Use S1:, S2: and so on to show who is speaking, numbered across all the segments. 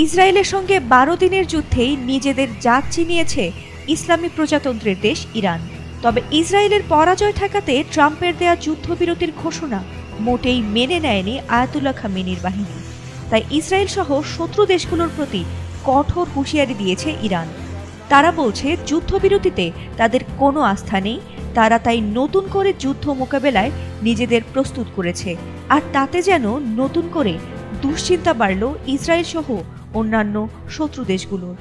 S1: ইসরায়েলের সঙ্গে ১২ দিনের যুদ্ধেই নিজেদের জাত চিনিয়েছে ইসলামী প্রজাতন্ত্রের দেশ ইরান। তবে ইসরায়েলের পরাজয় ঠেকাতে ট্রাম্পের দেয়া যুদ্ধবিরতির ঘোষণা মোটেই মেনে নেয়নি আয়াতুল্লাহ খামেনির বাহিনী। তাই ইসরায়েল সহ শত্রু দেশগুলোর প্রতি কঠোর হুঁশিয়ারি দিয়েছে ইরান। তারা বলছে যুদ্ধবিরতিতে তাদের কোনো আস্থা নেই, তারা তাই নতুন করে যুদ্ধ মোকাবেলায় নিজেদের প্রস্তুত করেছে। আর তাতে যেন নতুন করে দুশ্চিন্তা বাড়ল ইসরায়েল সহ অন্যান্য শত্রু দেশগুলোর।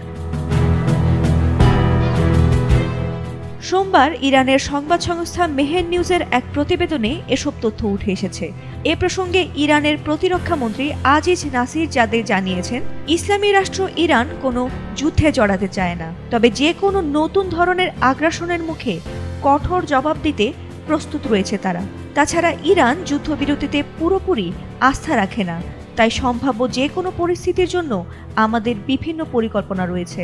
S1: সোমবার ইরানের সংবাদ সংস্থা মেহের নিউজের এক প্রতিবেদনে এসব তথ্য উঠে এসেছে। এ প্রসঙ্গে ইরানের প্রতিরক্ষা মন্ত্রী আজিজ নাসির জাদে জানিয়েছেন, ইসলামী রাষ্ট্র ইরান কোনো যুদ্ধে জড়াতে চায় না, তবে যে কোনো নতুন ধরনের আগ্রাসনের মুখে কঠোর জবাব দিতে প্রস্তুত রয়েছে তারা। তাছাড়া ইরান যুদ্ধবিরতিতে পুরোপুরি আস্থা রাখে না, তাই সম্ভাব্য যে কোনো পরিস্থিতির জন্য আমাদের বিভিন্ন পরিকল্পনা রয়েছে।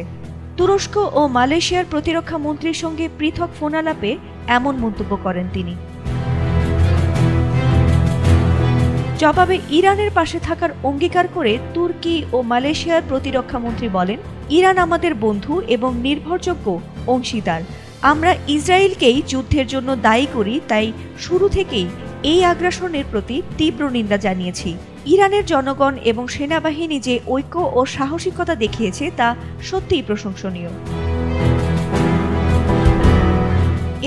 S1: তুরস্ক ও মালয়েশিয়ার প্রতিরক্ষা মন্ত্রীর সঙ্গে পৃথক ফোনালাপে এমন মন্তব্য করেন তিনি। জবাবে ইরানের পাশে থাকার অঙ্গীকার করে তুর্কি ও মালয়েশিয়ার প্রতিরক্ষা মন্ত্রী বলেন, ইরান আমাদের বন্ধু এবং নির্ভরযোগ্য অংশীদার। আমরা ইসরায়েলকেই যুদ্ধের জন্য দায়ী করি, তাই শুরু থেকেই এই আগ্রাসনের প্রতি তীব্র নিন্দা জানিয়েছি। ইরানের জনগণ এবং সেনাবাহিনী যে ঐক্য ও সাহসিকতা দেখিয়েছে তা সত্যিই প্রশংসনীয়।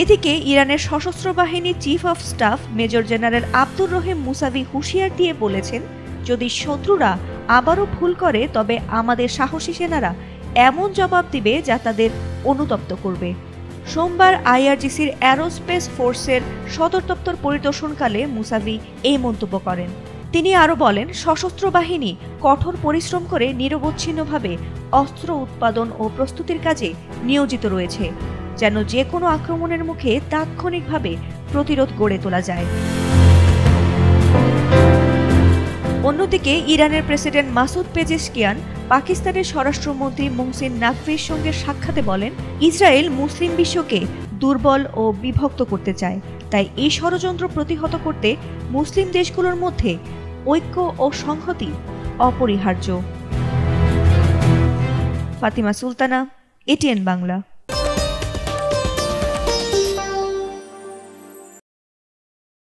S1: এদিকে ইরানের সশস্ত্র বাহিনীর chief of staff major general Abdur Rahim Musavi হুঁশিয়ার দিয়ে বলেছেন, যদি শত্রুরা আবারও ভুল করে তবে আমাদের সাহসী সেনারা এমন জবাব দিবে যা তাদের অনুতপ্ত করবে। সোমবার আইআরজিসির অ্যারোস্পেস ফোর্সের সদর দপ্তর পরিদর্শনকালে মুসাভি এই মন্তব্য করেন। তিনি আরও বলেন, সশস্ত্র বাহিনী কঠোর পরিশ্রম করে নিরবচ্ছিন্নভাবে অস্ত্র উৎপাদন ও প্রস্তুতির কাজে নিয়োজিত রয়েছে, যেন যে কোনো আক্রমণের মুখে তাৎক্ষণিকভাবে প্রতিরোধ গড়ে তোলা যায়। অন্যদিকে ইরানের প্রেসিডেন্ট মাসুদ পেজেশকিয়ান পাকিস্তানের স্বরাষ্ট্রমন্ত্রী মুহসিন নাকভির সঙ্গে সাক্ষাতে বলেন, ইসরায়েল মুসলিম বিশ্বকে দুর্বল ও বিভক্ত করতে চায়, তাই এই ষড়যন্ত্র প্রতিহত করতে মুসলিম দেশগুলোর মধ্যে ঐক্য ও সংহতি অপরিহার্য। ফাতিমা সুলতানা, এটিএন বাংলা।